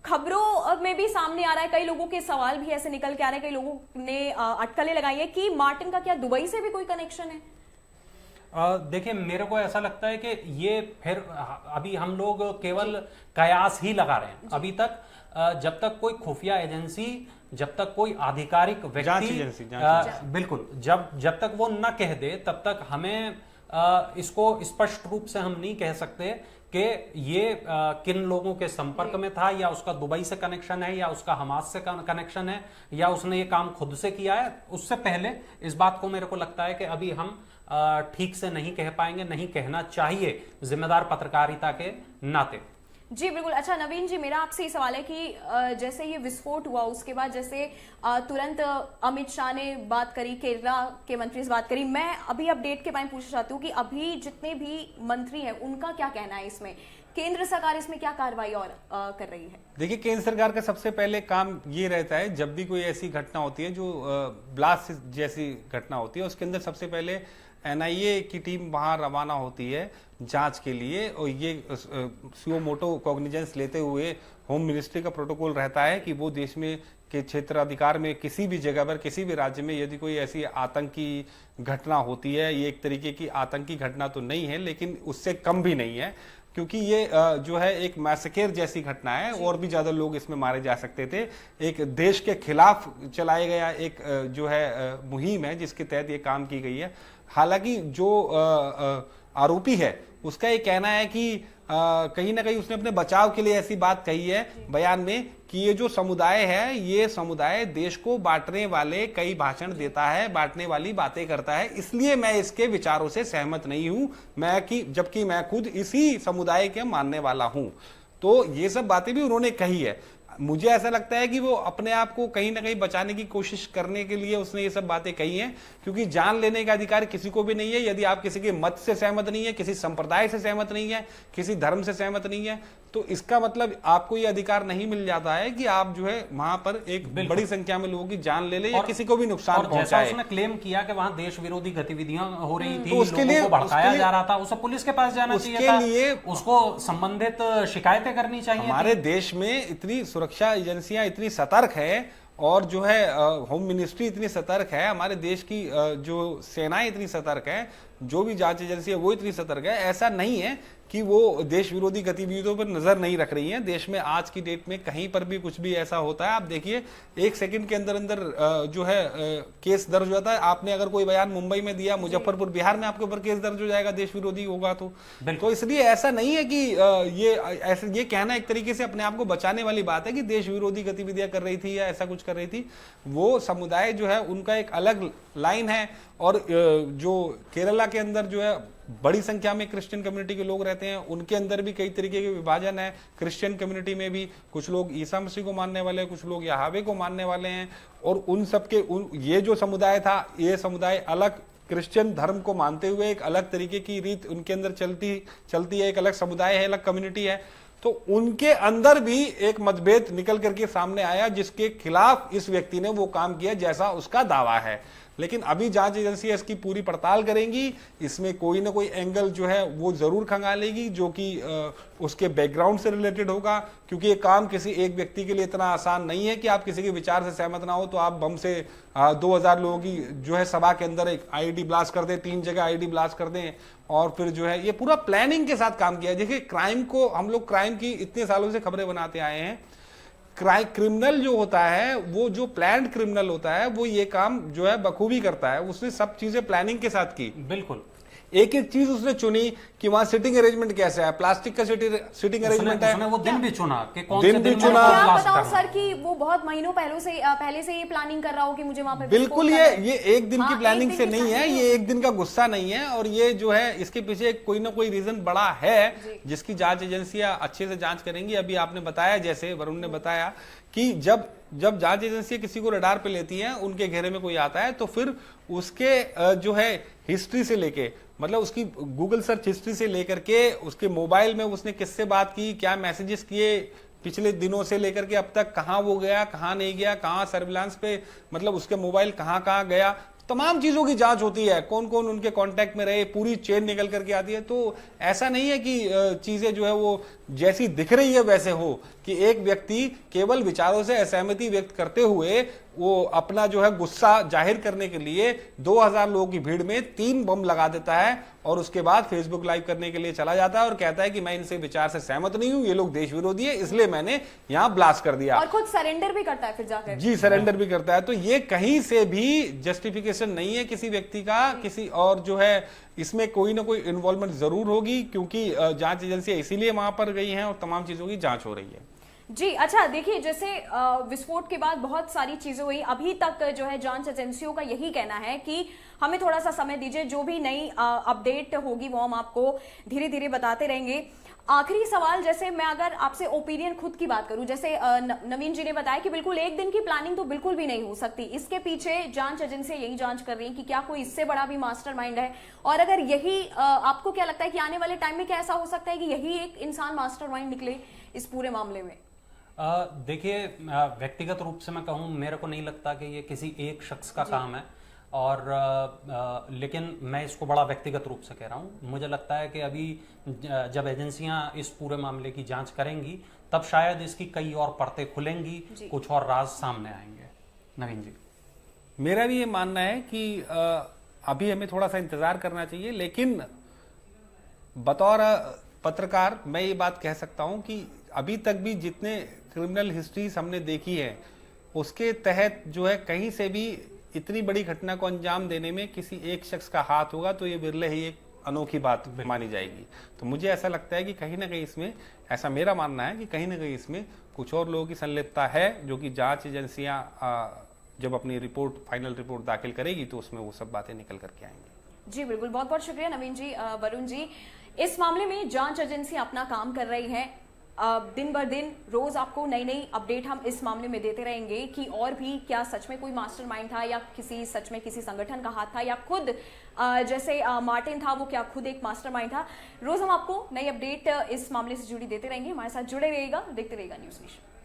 खबरों में भी सामने आ रहा है, कई लोगों के सवाल भी ऐसे निकल के आ रहे हैं, कई लोगों ने अटकलें लगाई है कि मार्टिन का क्या दुबई से भी कोई कनेक्शन है? देखिए, मेरे को ऐसा लगता है कि ये फिर अभी हम लोग केवल कयास ही लगा रहे हैं। अभी तक जब तक कोई खुफिया एजेंसी, जब तक कोई आधिकारिक व्यक्ति बिल्कुल जब तक वो न कह दे, तब तक हमें इसको स्पष्ट रूप से हम नहीं कह सकते कि ये किन लोगों के संपर्क में था, या उसका दुबई से कनेक्शन है, या उसका हमास से कनेक्शन है, या उसने ये काम खुद से किया है। उससे पहले इस बात को मेरे को लगता है कि अभी हम ठीक से नहीं कह पाएंगे, नहीं कहना चाहिए जिम्मेदार पत्रकारिता के नाते। जी बिल्कुल। अच्छा नवीन जी, मेरा आपसे ये सवाल है कि जैसे ये विस्फोट हुआ उसके बाद जैसे तुरंत अमित शाह ने बात करी, केरला के मंत्री से बात करी, मैं अभी अपडेट के बारे में पूछना चाहती हूँ कि अभी जितने भी मंत्री हैं उनका क्या कहना है इसमें, केंद्र सरकार इसमें क्या कार्रवाई और कर रही है? देखिए, केंद्र सरकार का सबसे पहले काम ये रहता है, जब भी कोई ऐसी घटना होती है जो ब्लास्ट जैसी घटना होती है, उसके अंदर सबसे पहले एनआईए की टीम वहां रवाना होती है जांच के लिए, और ये सुओ मोटो कॉग्निजेंस लेते हुए होम मिनिस्ट्री का प्रोटोकॉल रहता है कि वो देश में के क्षेत्राधिकार में किसी भी जगह पर, किसी भी राज्य में यदि कोई ऐसी आतंकी घटना होती है, ये एक तरीके की आतंकी घटना तो नहीं है लेकिन उससे कम भी नहीं है, क्योंकि ये जो है एक मैसेकेर जैसी घटना है, और भी ज्यादा लोग इसमें मारे जा सकते थे। एक देश के खिलाफ चलाया गया एक जो है मुहिम है जिसके तहत ये काम की गई है। हालांकि जो आरोपी है उसका ये कहना है कि कहीं ना कहीं उसने अपने बचाव के लिए ऐसी बात कही है बयान में कि ये जो समुदाय है, ये समुदाय देश को बांटने वाले कई भाषण देता है, बांटने वाली बातें करता है, इसलिए मैं इसके विचारों से सहमत नहीं हूं, जबकि मैं खुद इसी समुदाय के मानने वाला हूं। तो ये सब बातें भी उन्होंने कही है। मुझे ऐसा लगता है कि वो अपने आप को कहीं ना कहीं बचाने की कोशिश करने के लिए उसने ये सब बातें कही हैं, क्योंकि जान लेने का अधिकार किसी को भी नहीं है। यदि आप किसी के मत से सहमत नहीं है, किसी संप्रदाय से सहमत नहीं है, किसी धर्म से सहमत नहीं है, तो इसका मतलब आपको ये अधिकार नहीं मिल जाता है कि आप जो है वहां पर एक बड़ी संख्या में लोगों की जान ले ले या किसी को भी नुकसान पहुंचाए। उसने क्लेम किया कि वहां देश विरोधी गतिविधियां हो रही थी, तो उसके लिए भड़काया जा रहा था, उसे पुलिस के पास जाना चाहिए था, लिए उसको संबंधित शिकायतें करनी चाहिए। हमारे देश में इतनी सुरक्षा एजेंसियां इतनी सतर्क है, और जो है होम मिनिस्ट्री इतनी सतर्क है, हमारे देश की जो सेनाएं इतनी सतर्क है, जो भी जांच एजेंसी है वो इतनी सतर्क है। ऐसा नहीं है कि वो देश विरोधी गतिविधियों पर नजर नहीं रख रही हैं। देश में आज की डेट में कहीं पर भी कुछ भी ऐसा होता है, आप देखिए 1 सेकंड के अंदर अंदर जो है केस दर्ज हो जाता है। आपने अगर कोई बयान मुंबई में दिया, मुजफ्फरपुर बिहार में आपके ऊपर केस दर्ज हो जाएगा, देश विरोधी होगा तो इसलिए ऐसा नहीं है कि ये कहना एक तरीके से अपने आप को बचाने वाली बात है कि देश विरोधी गतिविधियां कर रही थी या ऐसा कुछ कर रही थी। वो समुदाय जो है उनका एक अलग लाइन है, और जो केरला के अंदर जो है बड़ी संख्या में क्रिश्चियन कम्युनिटी के लोग रहते हैं, उनके अंदर भी कई तरीके के विभाजन है। क्रिश्चियन कम्युनिटी में भी कुछ लोग ईसा मसीह को मानने वाले हैं, कुछ लोग यहोवा को मानने वाले हैं, और उन सबके ये जो समुदाय था, ये समुदाय अलग क्रिश्चियन धर्म को मानते हुए एक अलग तरीके की रीत उनके अंदर चलती है, एक अलग समुदाय है, अलग कम्युनिटी है। तो उनके अंदर भी एक मतभेद निकल करके सामने आया, जिसके खिलाफ इस व्यक्ति ने वो काम किया जैसा उसका दावा है। लेकिन अभी जांच एजेंसी इसकी पूरी पड़ताल करेंगी, इसमें कोई ना कोई एंगल जो है वो जरूर खंगालेगी जो कि उसके बैकग्राउंड से रिलेटेड होगा, क्योंकि ये काम किसी एक व्यक्ति के लिए इतना आसान नहीं है कि आप किसी के विचार से सहमत ना हो तो आप बम से 2000 लोगों की जो है सभा के अंदर एक आईडी ब्लास्ट कर दें, 3 जगह आईडी ब्लास्ट कर दें, और फिर जो है ये पूरा प्लानिंग के साथ काम किया है। देखिए, क्राइम को हम लोग क्राइम की इतने सालों से खबरें बनाते आए हैं। क्रिमिनल जो होता है, वो जो प्लान्ड क्रिमिनल होता है, वो ये काम जो है बखूबी करता है। उसने सब चीजें प्लानिंग के साथ की, बिल्कुल एक एक चीज उसने चुनी कि वहां सिटिंग अरेंजमेंट कैसा है, प्लास्टिक का सिटिंग अरेंजमेंट है, उसने वो दिन भी चुना कि कौन दिन से भी दिन चुना। क्या बताओ सर कि वो बहुत महीनों पहले से ये प्लानिंग कर रहा हो कि मुझे वहां पे बिल्कुल ये एक दिन की प्लानिंग से नहीं है, ये एक दिन का गुस्सा नहीं है, और ये जो है इसके पीछे कोई ना कोई रीजन बड़ा है जिसकी जांच एजेंसियां अच्छे से जांच करेंगी। अभी आपने बताया, जैसे वरुण ने बताया कि जब जांच एजेंसी किसी को रडार पे लेती हैं, उनके घेरे में कोई आता है तो फिर उसके जो है हिस्ट्री से लेके, मतलब उसकी गूगल सर्च हिस्ट्री से लेकर के उसके मोबाइल में उसने किससे बात की, क्या मैसेजेस किए पिछले दिनों से लेकर के अब तक, कहां वो गया, कहां नहीं गया, कहां सर्विलांस पे, मतलब उसके मोबाइल कहां कहां गया, तमाम चीजों की जांच होती है, कौन कौन उनके कांटेक्ट में रहे, पूरी चेन निकल करके आती है। तो ऐसा नहीं है कि चीजें जो है वो जैसी दिख रही है वैसे हो, कि कि एक व्यक्ति केवल विचारों से असहमति व्यक्त करते हुए वो अपना जो है गुस्सा जाहिर करने के लिए 2000 लोगों की भीड़ में 3 बम लगा देता है और उसके बाद फेसबुक लाइव करने के लिए चला जाता है और कहता है कि मैं इनसे विचार से सहमत नहीं हूं, ये लोग देश विरोधी है, इसलिए मैंने यहां ब्लास्ट कर दिया और खुद सरेंडर भी करता है फिर जाकर। जी, सरेंडर भी करता है। तो ये कहीं से भी जस्टिफिकेशन नहीं है किसी व्यक्ति का, किसी और जो है इसमें कोई ना कोई इन्वॉल्वमेंट जरूर होगी, क्योंकि जांच एजेंसियां इसीलिए वहां पर गई हैं और तमाम चीजों की जांच हो रही है। जी अच्छा, देखिए जैसे विस्फोट के बाद बहुत सारी चीजें हुई, अभी तक जो है जांच एजेंसियों का यही कहना है कि हमें थोड़ा सा समय दीजिए, जो भी नई अपडेट होगी वो हम आपको धीरे धीरे बताते रहेंगे। आखिरी सवाल, जैसे मैं अगर आपसे ओपिनियन खुद की बात करूं, जैसे नवीन जी ने बताया कि बिल्कुल एक दिन की प्लानिंग तो बिल्कुल भी नहीं हो सकती, इसके पीछे जांच एजेंसियां यही जांच कर रही हैं कि क्या कोई इससे बड़ा भी मास्टरमाइंड है, और अगर यही आपको क्या लगता है कि आने वाले टाइम में क्या ऐसा हो सकता है कि यही एक इंसान मास्टरमाइंड निकले इस पूरे मामले में? देखिए, व्यक्तिगत रूप से मैं कहूँ, मेरे को नहीं लगता कि ये किसी एक शख्स का काम है, और लेकिन मैं इसको बड़ा व्यक्तिगत रूप से कह रहा हूँ। मुझे लगता है कि अभी जब एजेंसियां इस पूरे मामले की जांच करेंगी तब शायद इसकी कई और परतें खुलेंगी, कुछ और राज सामने आएंगे। नवीन जी, मेरा भी ये मानना है कि अभी हमें थोड़ा सा इंतजार करना चाहिए, लेकिन बतौर पत्रकार मैं ये बात कह सकता हूं कि अभी तक भी जितने क्रिमिनल हिस्ट्रीज हमने देखी है उसके तहत जो है कहीं से भी इतनी बड़ी घटना को अंजाम देने में किसी एक शख्स का हाथ होगा तो ये बिरले ही एक अनोखी बात मानी जाएगी। तो मुझे ऐसा लगता है कि कहीं ना कहीं इसमें, ऐसा मेरा मानना है कि कहीं ना कहीं इसमें कुछ और लोगों की संलिप्तता है, जो कि जांच एजेंसियां जब अपनी रिपोर्ट, फाइनल रिपोर्ट दाखिल करेगी तो उसमें वो सब बातें निकल करके आएंगी। जी बिल्कुल, बहुत बहुत शुक्रिया नवीन जी। वरुण जी, इस मामले में जांच एजेंसी अपना काम कर रही है, दिन बर दिन रोज आपको नई नई अपडेट हम इस मामले में देते रहेंगे कि और भी क्या सच में कोई मास्टरमाइंड था, या किसी सच में किसी संगठन का हाथ था, या खुद जैसे मार्टिन था वो क्या खुद एक मास्टरमाइंड था। रोज हम आपको नई अपडेट इस मामले से जुड़ी देते रहेंगे। हमारे साथ जुड़े रहिएगा, देखते रहिएगा न्यूज़ नेशन।